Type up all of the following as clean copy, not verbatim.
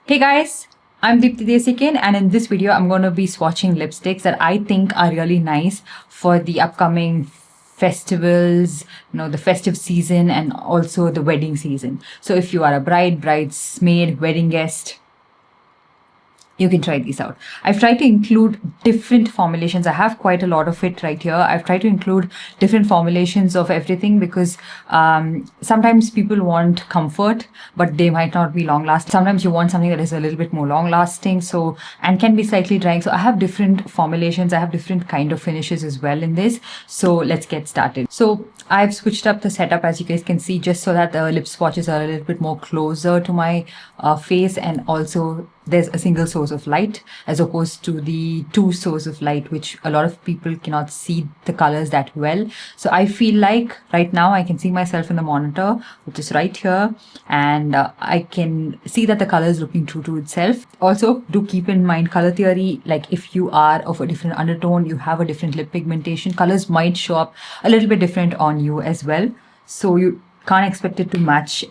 Hey guys, I'm Deepthi and in this video I'm going to be swatching lipsticks that I think are really nice for the upcoming festivals, the festive season and also the wedding season. So if you are a bride, bridesmaid, wedding guest, you can try these out. I've tried to include different formulations. I have quite a lot of it right here. I've tried to include different formulations of everything because sometimes people want comfort, but they might not be long lasting. Sometimes you want something that is a little bit more long lasting, and can be slightly drying. So I have different formulations. I have different kind of finishes as well in this. So let's get started. So I've switched up the setup, as you guys can see, just so that the lip swatches are a little bit more closer to my face, and also there's a single source of light as opposed to the two sources of light, which a lot of people cannot see the colors that well. So I feel like right now I can see myself in the monitor, which is right here, and I can see that the color is looking true to itself. Also, do keep in mind color theory, like if you are of a different undertone, you have a different lip pigmentation, colors might show up a little bit different on you as well. So you can't expect it to match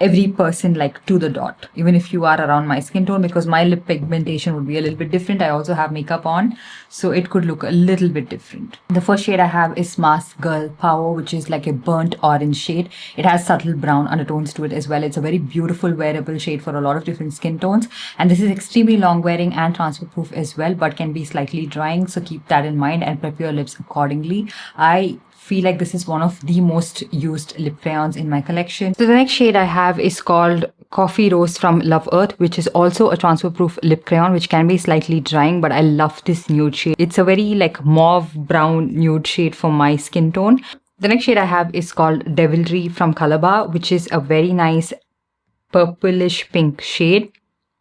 every person like to the dot, even if you are around my skin tone, because my lip pigmentation would be a little bit different. I also have makeup on, so it could look a little bit different. The first shade I have is Mask Girl Power, which is like a burnt orange shade. It has subtle brown undertones to it as well. It's a very beautiful wearable shade for a lot of different skin tones, and this is extremely long wearing and transfer proof as well, but can be slightly drying, so keep that in mind and prep your lips accordingly. I feel like this is one of the most used lip crayons in my collection. So the next shade I have is called Coffee Rose from Love Earth, which is also a transfer proof lip crayon, which can be slightly drying, but I love this nude shade. It's a very like mauve brown nude shade for my skin tone. The next shade I have is called Devilry from Colorbar, which is a very nice purplish pink shade.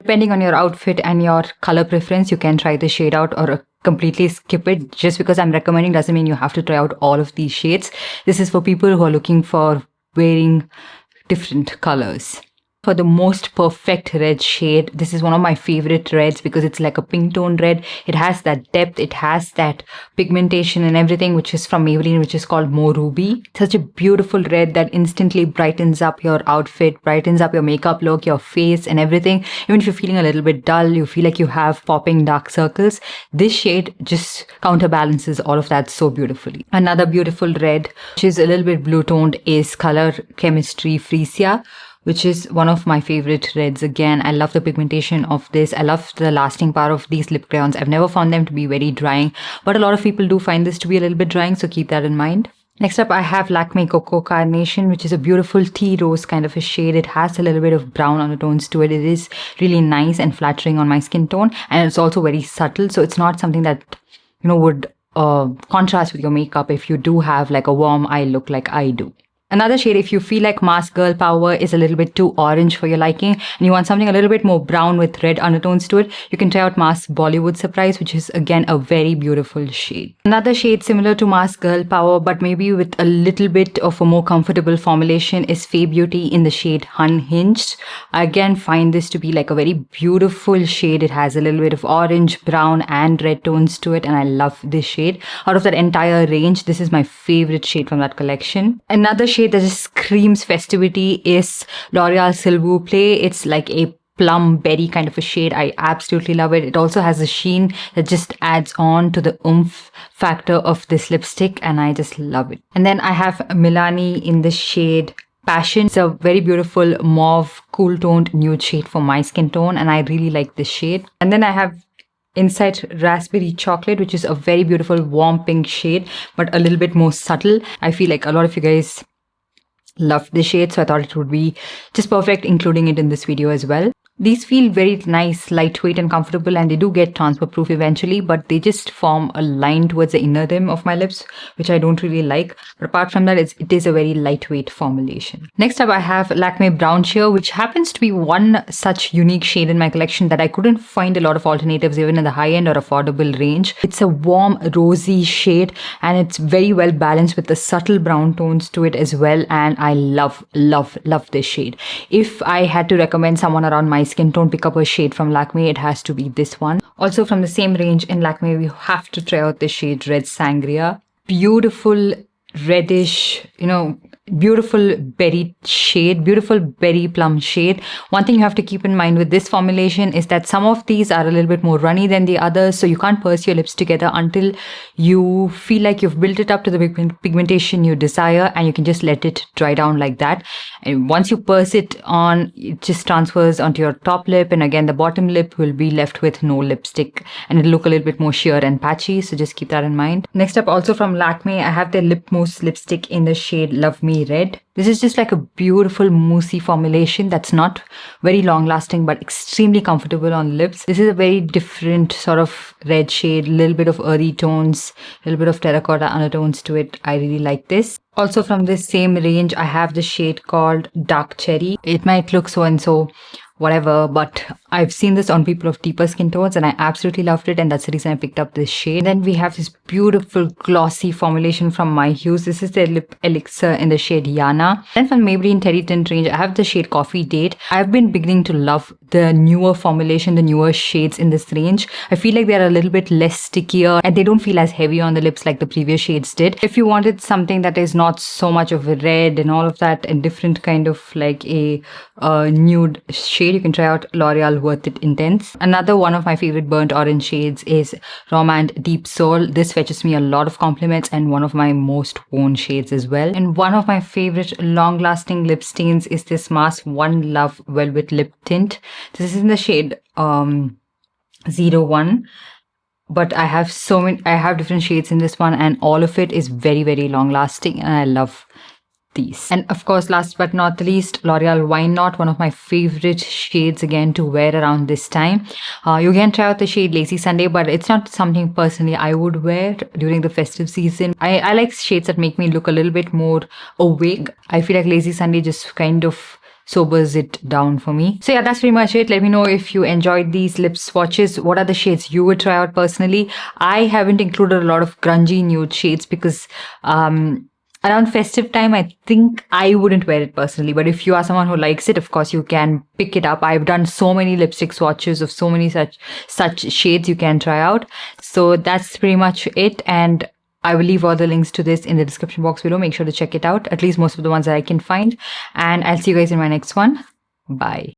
Depending on your outfit and your color preference, you can try the shade out or completely skip it. Just because I'm recommending doesn't mean you have to try out all of these shades. This is for people who are looking for wearing different colors. For the most perfect red shade, this is one of my favorite reds because it's like a pink tone red. It has that depth, it has that pigmentation and everything, which is from Maybelline, which is called More Ruby. Such a beautiful red that instantly brightens up your outfit, brightens up your makeup look, your face and everything. Even if you're feeling a little bit dull, you feel like you have popping dark circles, this shade just counterbalances all of that so beautifully. Another beautiful red, which is a little bit blue toned, is Color Chemistry Freesia, which is one of my favorite reds. Again, I love the pigmentation of this. I love the lasting power of these lip crayons. I've never found them to be very drying, but a lot of people do find this to be a little bit drying, so keep that in mind. Next up, I have Lakme Cocoa Carnation, which is a beautiful tea rose kind of a shade. It has a little bit of brown undertones to it. It is really nice and flattering on my skin tone, and it's also very subtle, so it's not something that, would contrast with your makeup if you do have like a warm eye look like I do. Another shade, if you feel like Mask Girl Power is a little bit too orange for your liking and you want something a little bit more brown with red undertones to it, you can try out Mask Bollywood Surprise, which is again a very beautiful shade. Another shade similar to Mask Girl Power but maybe with a little bit of a more comfortable formulation is Fae Beauty in the shade Unhinged. I again find this to be like a very beautiful shade. It has a little bit of orange, brown and red tones to it, and I love this shade. Out of that entire range, this is my favorite shade from that collection. Another shade that just screams festivity is L'Oreal Silhouette Plait. It's like a plum berry kind of a shade. I absolutely love it. It also has a sheen that just adds on to the oomph factor of this lipstick, and I just love it. And then I have Milani in the shade Passion. It's a very beautiful mauve cool toned nude shade for my skin tone, and I really like this shade. And then I have Insight Raspberry Chocolate, which is a very beautiful warm pink shade but a little bit more subtle. I feel like a lot of you guys love this shade, so I thought it would be just perfect including it in this video as well. These feel very nice, lightweight and comfortable, and they do get transfer proof eventually, but they just form a line towards the inner rim of my lips, which I don't really like. But apart from that, it is a very lightweight formulation. Next up, I have Lakme Brown Sheer, which happens to be one such unique shade in my collection that I couldn't find a lot of alternatives even in the high-end or affordable range. It's a warm, rosy shade, and it's very well balanced with the subtle brown tones to it as well, and I love, love, love this shade. If I had to recommend someone around my skin tone pick up a shade from Lakme, it has to be this one. Also from the same range in Lakme, we have to try out the shade Red Sangria. Beautiful reddish, beautiful berry shade, beautiful berry plum shade. One thing you have to keep in mind with this formulation is that some of these are a little bit more runny than the others, so you can't purse your lips together until you feel like you've built it up to the pigmentation you desire, and you can just let it dry down like that. And once you purse it on, it just transfers onto your top lip, and again the bottom lip will be left with no lipstick, and it'll look a little bit more sheer and patchy, so just keep that in mind. Next up, also from Lakme, I have their Lip Mousse lipstick in the shade Love Me Red. This is just like a beautiful moussey formulation that's not very long lasting but extremely comfortable on lips. This is a very different sort of red shade, a little bit of earthy tones, a little bit of terracotta undertones to it. I really like this. Also from this same range, I have the shade called Dark Cherry. It might look so and so whatever, but I've seen this on people of deeper skin tones and I absolutely loved it, and that's the reason I picked up this shade. Then we have this beautiful glossy formulation from My Hues. This is their lip elixir in the shade Yana. Then from Maybelline Teddy Tint range, I have the shade Coffee Date. I've been beginning to love the newer formulation, the newer shades in this range. I feel like they're a little bit less stickier and they don't feel as heavy on the lips like the previous shades did. If you wanted something that is not so much of a red and all of that, and different kind of like a nude shade, you can try out L'Oreal Worth It Intense. Another one of my favorite burnt orange shades is Romand Deep Soul. This fetches me a lot of compliments and one of my most worn shades as well. And one of my favorite long-lasting lip stains is this Mars One Love Velvet Lip Tint. This is in the shade 01. But I have different shades in this one, and all of it is very, very long lasting, and I love these. And of course, last but not the least, L'Oreal Why Not, one of my favorite shades again to wear around this time. You can try out the shade Lazy Sunday, but it's not something personally I would wear during the festive season. I like shades that make me look a little bit more awake. I feel like Lazy Sunday just kind of sobers it down for me. So yeah, that's pretty much it. Let me know if you enjoyed these lip swatches. What are the shades you would try out personally? I haven't included a lot of grungy nude shades because around festive time, I think I wouldn't wear it personally. But if you are someone who likes it, of course, you can pick it up. I've done so many lipstick swatches of so many such shades you can try out. So that's pretty much it. And I will leave all the links to this in the description box below. Make sure to check it out, at least most of the ones that I can find. And I'll see you guys in my next one. Bye.